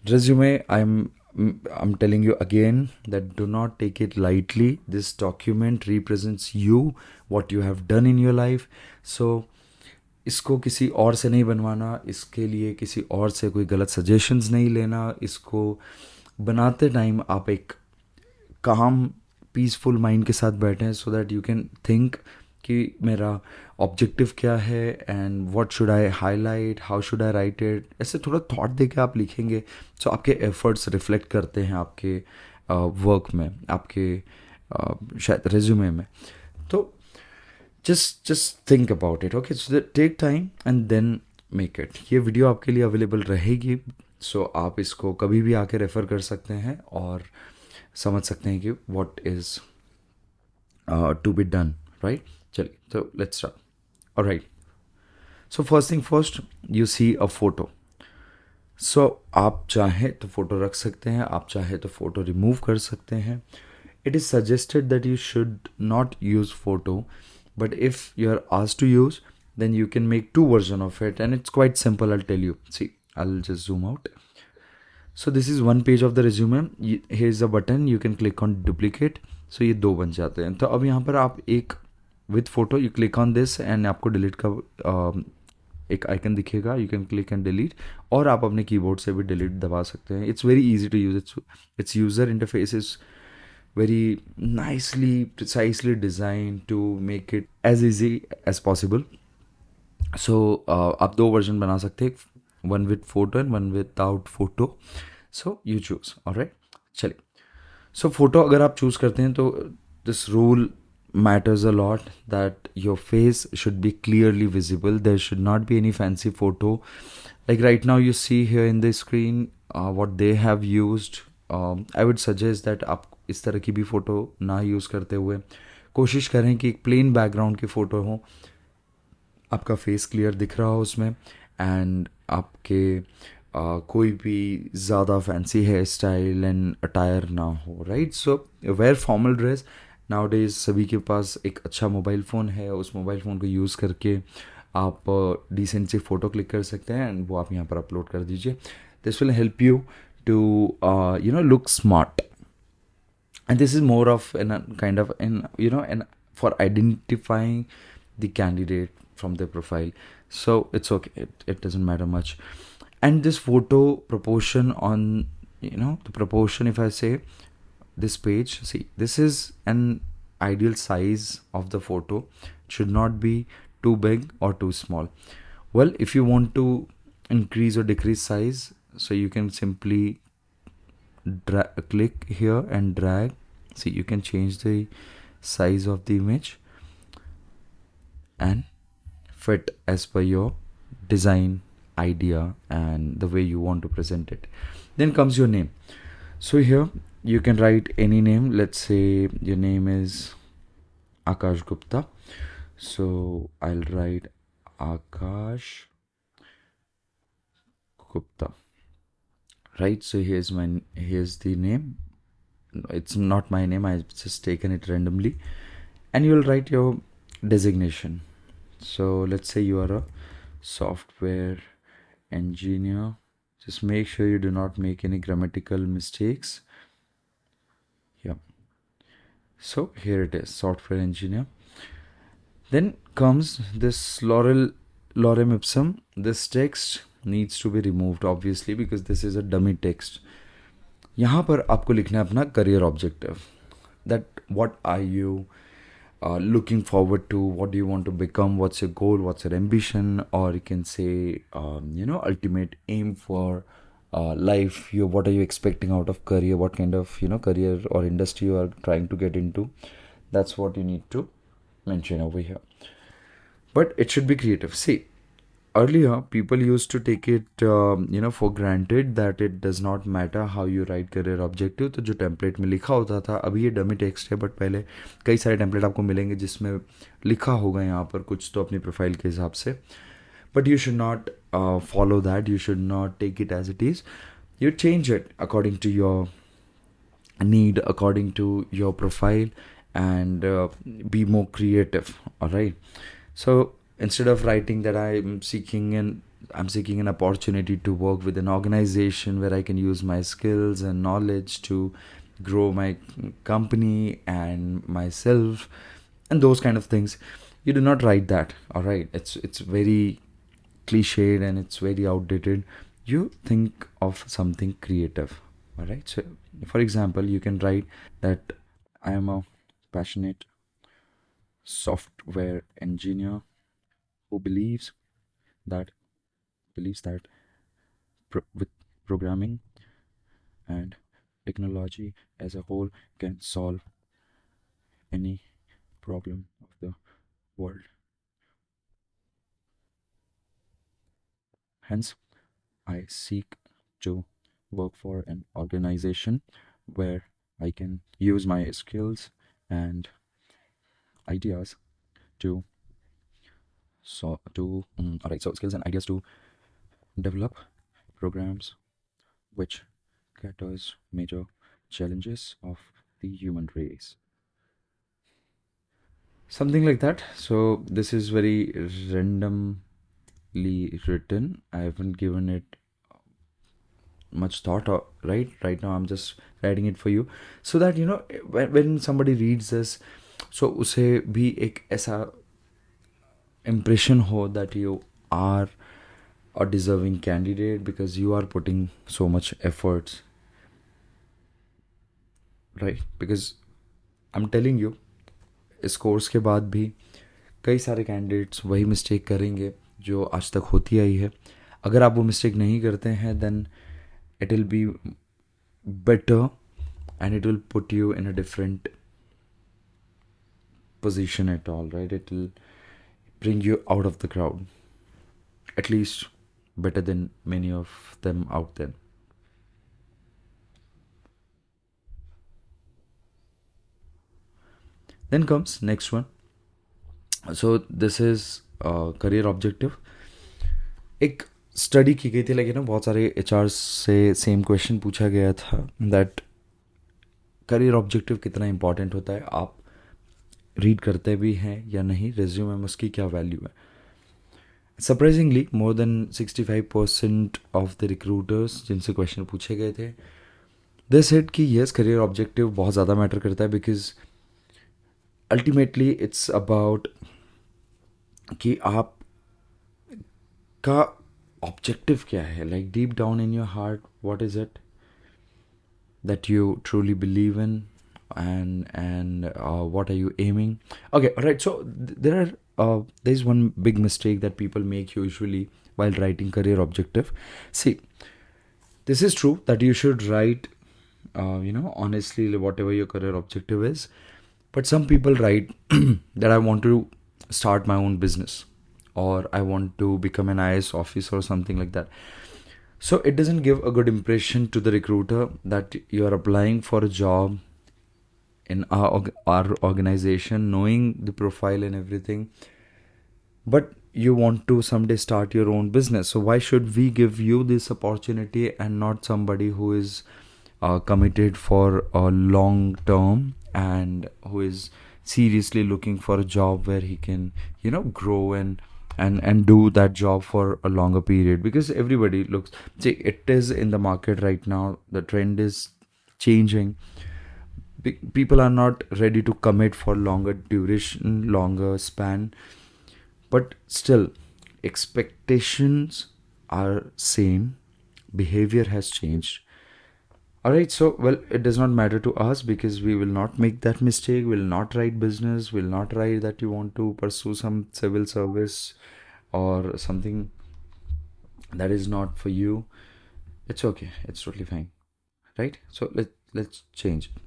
Resume, I'm telling you again that do not take it lightly. This document represents you, what you have done in your life. So इसको किसी और से नहीं बनवाना, इसके लिए किसी और से कोई गलत सजेशंस नहीं लेना. इसको बनाते टाइम आप एक काम पीसफुल माइंड के साथ बैठें so that you can think कि मेरा ऑब्जेक्टिव क्या है and what should I highlight, how should I right it. ऐसे थोड़ा थॉट दे के आप लिखेंगे सो आपके एफर्ट्स रिफ्लेक्ट करते हैं आपके वर्क में, आपके शायद रेज्यूमे में. तो just think about it. Okay, so that take time and then make it. ये वीडियो आपके लिए अवेलेबल रहेगी, सो आप इसको कभी भी आके रेफ़र कर सकते हैं और समझ सकते हैं कि what is to be done. Right, चलिए तो let's start. Alright, so first thing first, you see a photo. सो आप चाहे तो फ़ोटो रख सकते हैं, आप चाहे तो फ़ोटो रिमूव कर सकते हैं. It is suggested that you should not use photo, but if you are asked to use, then you can make two versions of it, and it's quite simple. I'll tell you. See, I'll just zoom out. So this is one page of the resume. Here's a button. You can click on duplicate. So ये दो बन जाते हैं. तो अब यहाँ पर आप एक with photo you click on this and आपको delete का एक आइकन दिखेगा. You can click and delete, और आप अपने कीबोर्ड से भी डिलीट दबा सकते हैं. It's very easy to use. It's user interface is very nicely, precisely designed to make it as easy as possible. So आप दो वर्जन बना सकते हैं, one with photo and one without photo. So you choose. Alright, चलिए. So photo अगर आप choose करते हैं तो this rule matters a lot, that your face should be clearly visible. There should not be any fancy photo. Like right now you see here in the screen what they have used. I would suggest that आप इस तरह की भी photo ना use करते हुए कोशिश करें कि एक प्लेन बैकग्राउंड की फ़ोटो हो, आपका फेस क्लियर दिख रहा हो उसमें, एंड आपके कोई भी ज़्यादा fancy hair style and attire ना हो. Right, so wear formal dress. Nowadays सभी के पास एक अच्छा मोबाइल फ़ोन है, उस मोबाइल फ़ोन को यूज़ करके आप डिसेंट सी फ़ोटो क्लिक कर सकते हैं एंड वो आप यहाँ पर अपलोड कर दीजिए. This will help you to look smart. And this is more of an kind of an and for identifying the candidate from their profile. So it's okay, it doesn't matter much. And this photo proportion on, the proportion, if I say this page, see, this is an ideal size of the photo. It should not be too big or too small. Well, if you want to increase or decrease size, so you can simply click here and drag. See, you can change the size of the image and fit as per your design idea and the way you want to present it. Then comes your name. So here you can write any name. Let's say your name is Akash Gupta. So I'll write Akash Gupta. Right, so here's the name. It's not my name, I've just taken it randomly. And you'll write your designation. So let's say you are a software engineer. Just make sure you do not make any grammatical mistakes. Yeah, so here it is, software engineer. Then comes this lorem ipsum. This text needs to be removed, obviously, because this is a dummy text. यहाँ पर आपको लिखना है अपना career objective. That what are you looking forward to, what do you want to become, what's your goal, what's your ambition, or you can say ultimate aim for life. What are you expecting out of career, what kind of career or industry you are trying to get into. That's what you need to mention over here. But it should be creative. See, earlier people used to take it for granted that it does not matter how you write career objective. तो जो template में लिखा होता था, अभी ये dummy text है, but पहले कई सारे टेम्पलेट आपको मिलेंगे जिसमें लिखा होगा यहाँ पर कुछ तो अपनी प्रोफाइल के हिसाब से. But you should not follow that. You should not take it as it is. You change it according to your need, according to your profile, and be more creative. All right, so instead of writing that I'm seeking an I'm seeking an opportunity to work with an organization where I can use my skills and knowledge to grow my company and myself, and those kind of things. You do not write that. All right, it's very cliched and it's very outdated. You think of something creative. All right. So, for example, you can write that I am a passionate software engineer who that believes that with programming and technology as a whole can solve any problem of the world. Hence, I seek to work for an organization where I can use my skills and ideas to all right, so skills and ideas to develop programs which caters major challenges of the human race. Something like that. So this is very randomly written. I haven't given it much thought, right now I'm just writing it for you, so that when somebody reads this, so उसे भी एक ऐसा impression ho that you are a deserving candidate because you are putting so much efforts, right? Because I'm telling you, इस course के बाद भी कई सारे कैंडिडेट्स वही मिस्टेक करेंगे जो आज तक होती आई है. अगर आप वो मिस्टेक नहीं करते हैं, then it will be better and it will put you in a different position at all, right? It will bring you out of the crowd, at least better than many of them out there. Then comes next one. So this is career objective. एक study की गई थी, लेकिन बहुत सारे HR से same question पूछा गया था दैट करियर ऑब्जेक्टिव कितना इंपॉर्टेंट होता है, आप रीड करते भी हैं या नहीं, रेज्यूमे में उसकी क्या वैल्यू है. Surprisingly more than 65% of the recruiters जिनसे क्वेश्चन पूछे गए थे, दे सेड कि यस, करियर ऑब्जेक्टिव बहुत ज़्यादा मैटर करता है, बिकॉज अल्टीमेटली इट्स अबाउट कि आप का ऑब्जेक्टिव क्या है, like deep down in your heart what is it that you truly believe in, and what are you aiming. Okay, all right, so there's one big mistake that people make usually while writing career objective. See, this is true that you should write honestly whatever your career objective is, but some people write that I want to start my own business, or I want to become an IAS officer or something like that. So it doesn't give a good impression to the recruiter that you are applying for a job in our organization, knowing the profile and everything, but you want to someday start your own business. So why should we give you this opportunity and not somebody who is committed for a long term and who is seriously looking for a job where he can grow and do that job for a longer period? Because everybody looks, see, it is in the market right now, the trend is changing. People are not ready to commit for longer duration, longer span, but still expectations are same, behavior has changed. All right, so well, it does not matter to us because we will not make that mistake. Will not write business, will not write that you want to pursue some civil service or something that is not for you. It's okay, it's totally fine, right? So let's change it.